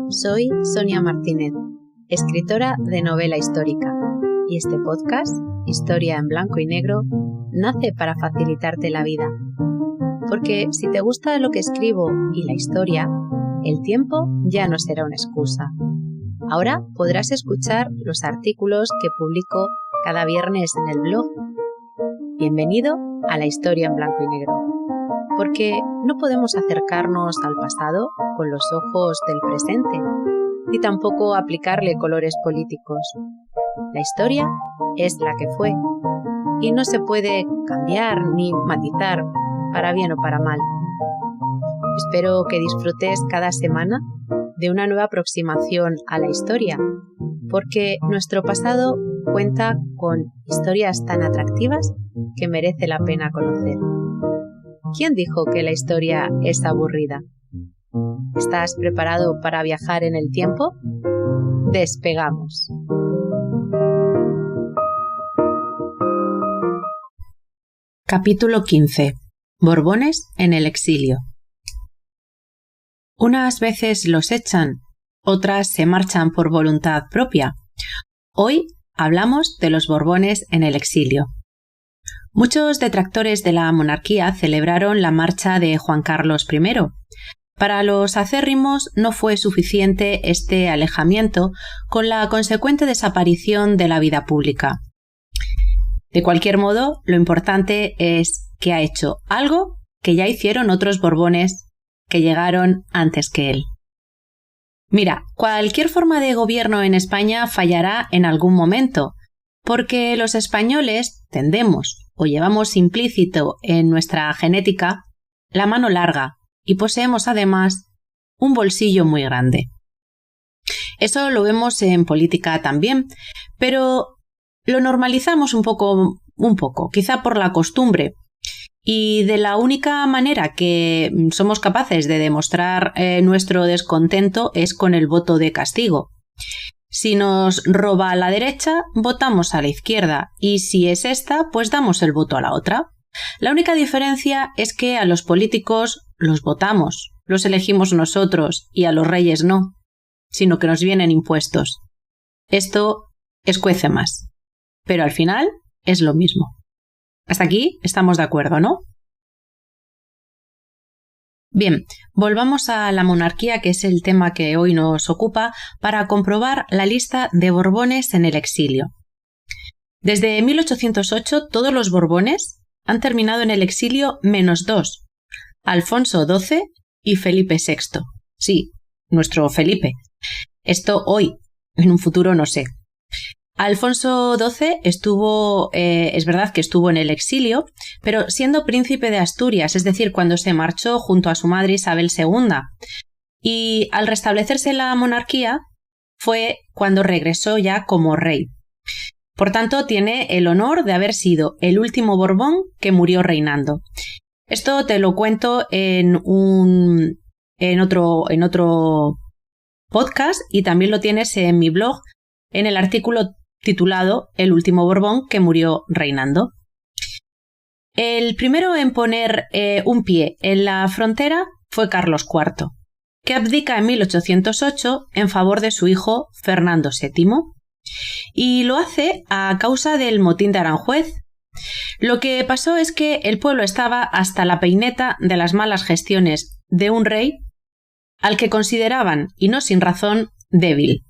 Soy Sonia Martínez, escritora de novela histórica, y este podcast, Historia en Blanco y Negro, nace para facilitarte la vida. Porque si te gusta lo que escribo y la historia, el tiempo ya no será una excusa. Ahora podrás escuchar los artículos que publico cada viernes en el blog. Bienvenido a la Historia en Blanco y Negro. Porque no podemos acercarnos al pasado con los ojos del presente, ni tampoco aplicarle colores políticos. La historia es la que fue, y no se puede cambiar ni matizar para bien o para mal. Espero que disfrutes cada semana de una nueva aproximación a la historia, porque nuestro pasado cuenta con historias tan atractivas que merece la pena conocer. ¿Quién dijo que la historia es aburrida? ¿Estás preparado para viajar en el tiempo? ¡Despegamos! Capítulo 15. Borbones en el exilio. Unas veces los echan, otras se marchan por voluntad propia. Hoy hablamos de los Borbones en el exilio. Muchos detractores de la monarquía celebraron la marcha de Juan Carlos I. Para los acérrimos no fue suficiente este alejamiento con la consecuente desaparición de la vida pública. De cualquier modo, lo importante es que ha hecho algo que ya hicieron otros Borbones que llegaron antes que él. Mira, cualquier forma de gobierno en España fallará en algún momento, porque los españoles tendemos o llevamos implícito en nuestra genética la mano larga y poseemos además un bolsillo muy grande. Eso lo vemos en política también, pero lo normalizamos un poco, quizá por la costumbre. Y de la única manera que somos capaces de demostrar nuestro descontento es con el voto de castigo. Si nos roba a la derecha, votamos a la izquierda, y si es esta, pues damos el voto a la otra. La única diferencia es que a los políticos los votamos, los elegimos nosotros, y a los reyes no, sino que nos vienen impuestos. Esto escuece más, pero al final es lo mismo. Hasta aquí estamos de acuerdo, ¿no? Bien, volvamos a la monarquía, que es el tema que hoy nos ocupa, para comprobar la lista de Borbones en el exilio. Desde 1808 todos los Borbones han terminado en el exilio menos dos, Alfonso XII y Felipe VI. Sí, nuestro Felipe. Esto hoy, en un futuro no sé. Alfonso XII es verdad que estuvo en el exilio, pero siendo príncipe de Asturias, es decir, cuando se marchó junto a su madre Isabel II. Y al restablecerse la monarquía fue cuando regresó ya como rey. Por tanto, tiene el honor de haber sido el último Borbón que murió reinando. Esto te lo cuento en otro podcast, y también lo tienes en mi blog en el artículo titulado El último Borbón que murió reinando. El primero en poner un pie en la frontera fue Carlos IV, que abdica en 1808 en favor de su hijo Fernando VII, y lo hace a causa del motín de Aranjuez. Lo que pasó es que el pueblo estaba hasta la peineta de las malas gestiones de un rey al que consideraban, y no sin razón, débil.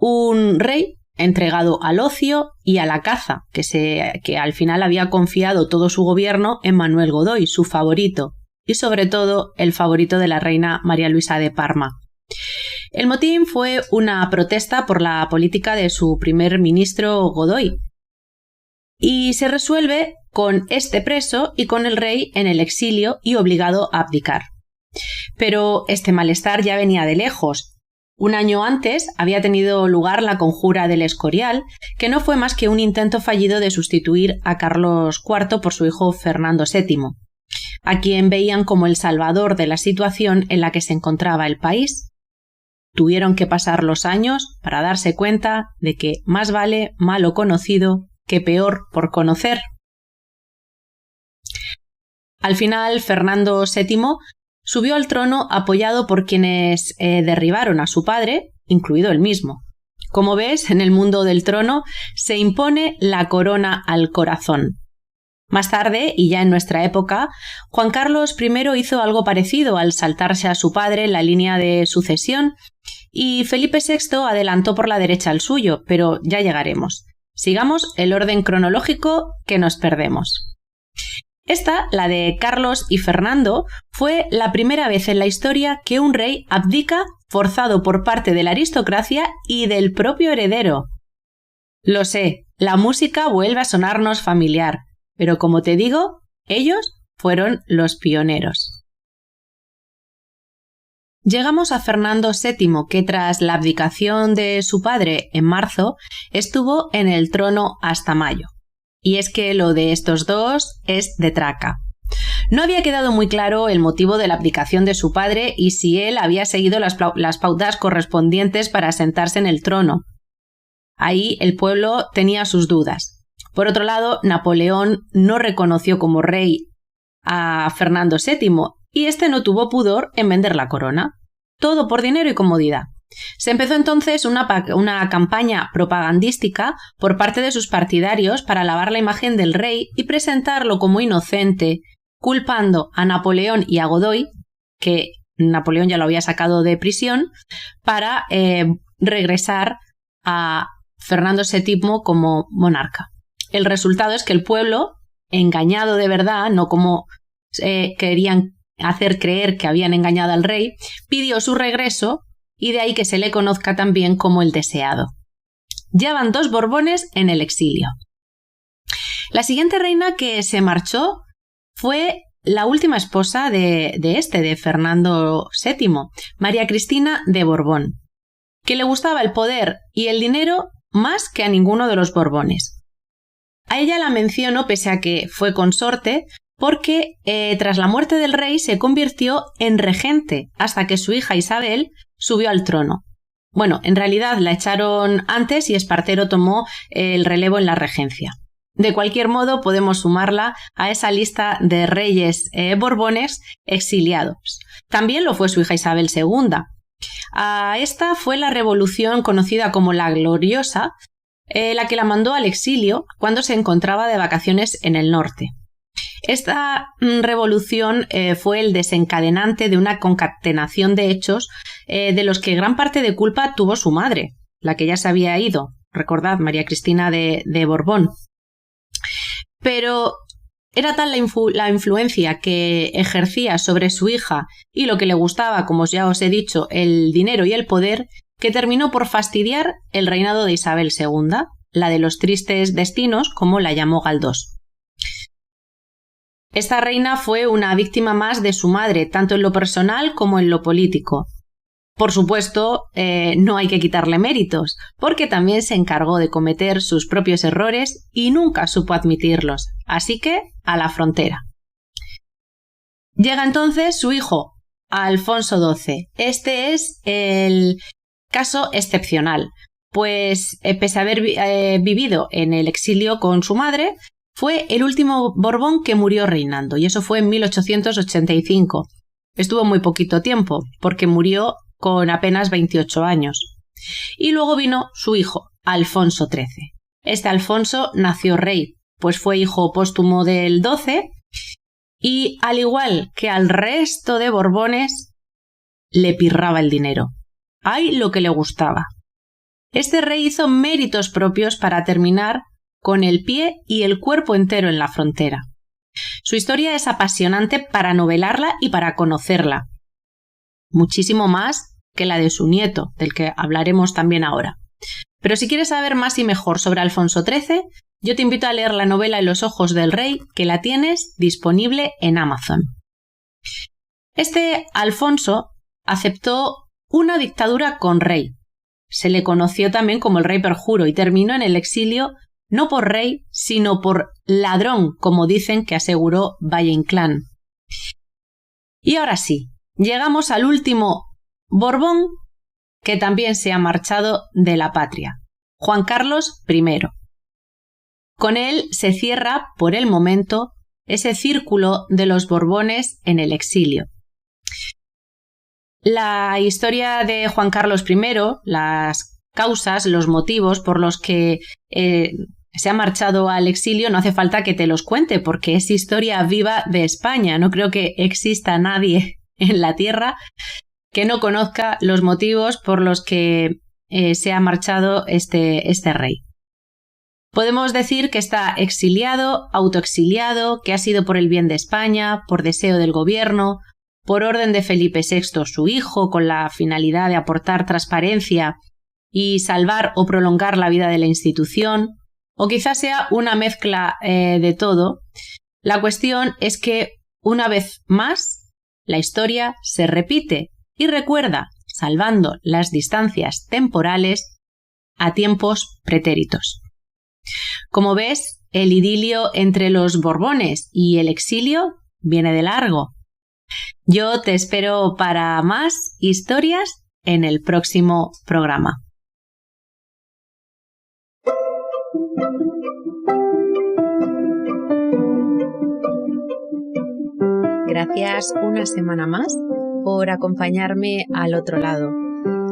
Un rey entregado al ocio y a la caza, que al final había confiado todo su gobierno en Manuel Godoy, su favorito, y sobre todo el favorito de la reina María Luisa de Parma. El motín fue una protesta por la política de su primer ministro Godoy, y se resuelve con este preso y con el rey en el exilio y obligado a abdicar. Pero este malestar ya venía de lejos. Un año antes había tenido lugar la Conjura del Escorial, que no fue más que un intento fallido de sustituir a Carlos IV por su hijo Fernando VII, a quien veían como el salvador de la situación en la que se encontraba el país. Tuvieron que pasar los años para darse cuenta de que más vale malo conocido que peor por conocer. Al final, Fernando VII subió al trono apoyado por quienes derribaron a su padre, incluido él mismo. Como ves, en el mundo del trono se impone la corona al corazón. Más tarde, y ya en nuestra época, Juan Carlos I hizo algo parecido al saltarse a su padre en la línea de sucesión, y Felipe VI adelantó por la derecha al suyo, pero ya llegaremos. Sigamos el orden cronológico que nos perdemos. Esta, la de Carlos y Fernando, fue la primera vez en la historia que un rey abdica forzado por parte de la aristocracia y del propio heredero. Lo sé, la música vuelve a sonarnos familiar, pero como te digo, ellos fueron los pioneros. Llegamos a Fernando VII, que tras la abdicación de su padre en marzo, estuvo en el trono hasta mayo. Y es que lo de estos dos es de traca. No había quedado muy claro el motivo de la abdicación de su padre y si él había seguido las pautas correspondientes para sentarse en el trono. Ahí el pueblo tenía sus dudas. Por otro lado, Napoleón no reconoció como rey a Fernando VII y este no tuvo pudor en vender la corona. Todo por dinero y comodidad. Se empezó entonces una campaña propagandística por parte de sus partidarios para lavar la imagen del rey y presentarlo como inocente, culpando a Napoleón y a Godoy, que Napoleón ya lo había sacado de prisión, para regresar a Fernando VII como monarca. El resultado es que el pueblo, engañado de verdad, no como querían hacer creer que habían engañado al rey, pidió su regreso y de ahí que se le conozca también como el deseado. Ya van 2 Borbones en el exilio. La siguiente reina que se marchó fue la última esposa de Fernando VII, María Cristina de Borbón, que le gustaba el poder y el dinero más que a ninguno de los Borbones. A ella la menciono pese a que fue consorte porque tras la muerte del rey se convirtió en regente hasta que su hija Isabel subió al trono. Bueno, en realidad la echaron antes y Espartero tomó el relevo en la regencia. De cualquier modo, podemos sumarla a esa lista de reyes borbones exiliados. También lo fue su hija Isabel II. A esta fue la revolución conocida como la Gloriosa, la que la mandó al exilio cuando se encontraba de vacaciones en el norte. Esta revolución fue el desencadenante de una concatenación de hechos de los que gran parte de culpa tuvo su madre, la que ya se había ido, recordad, María Cristina de Borbón. Pero era tal la influencia que ejercía sobre su hija y lo que le gustaba, como ya os he dicho, el dinero y el poder, que terminó por fastidiar el reinado de Isabel II, la de los tristes destinos, como la llamó Galdós. Esta reina fue una víctima más de su madre, tanto en lo personal como en lo político. Por supuesto, no hay que quitarle méritos, porque también se encargó de cometer sus propios errores y nunca supo admitirlos, así que a la frontera. Llega entonces su hijo, Alfonso XII. Este es el caso excepcional, pues pese a haber vivido en el exilio con su madre, fue el último Borbón que murió reinando, y eso fue en 1885. Estuvo muy poquito tiempo, porque murió con apenas 28 años. Y luego vino su hijo, Alfonso XIII. Este Alfonso nació rey, pues fue hijo póstumo del XII, y al igual que al resto de Borbones, le pirraba el dinero. Ay, lo que le gustaba. Este rey hizo méritos propios para terminar con el pie y el cuerpo entero en la frontera. Su historia es apasionante para novelarla y para conocerla. Muchísimo más que la de su nieto, del que hablaremos también ahora. Pero si quieres saber más y mejor sobre Alfonso XIII, yo te invito a leer la novela En los ojos del rey, que la tienes disponible en Amazon. Este Alfonso aceptó una dictadura con rey. Se le conoció también como el rey perjuro y terminó en el exilio no por rey, sino por ladrón, como dicen que aseguró Valle Inclán. Y ahora sí, llegamos al último Borbón que también se ha marchado de la patria, Juan Carlos I. Con él se cierra, por el momento, ese círculo de los Borbones en el exilio. La historia de Juan Carlos I, las causas, los motivos por los que se ha marchado al exilio, no hace falta que te los cuente porque es historia viva de España. No creo que exista nadie en la tierra que no conozca los motivos por los que se ha marchado este rey. Podemos decir que está exiliado, autoexiliado, que ha sido por el bien de España, por deseo del gobierno, por orden de Felipe VI, su hijo, con la finalidad de aportar transparencia y salvar o prolongar la vida de la institución, o quizás sea una mezcla de todo. La cuestión es que, una vez más, la historia se repite y recuerda, salvando las distancias temporales, a tiempos pretéritos. Como ves, el idilio entre los Borbones y el exilio viene de largo. Yo te espero para más historias en el próximo programa. Gracias una semana más por acompañarme al otro lado.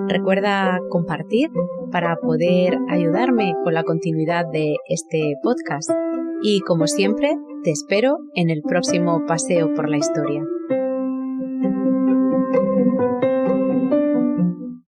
Recuerda compartir para poder ayudarme con la continuidad de este podcast. Y como siempre, te espero en el próximo paseo por la historia.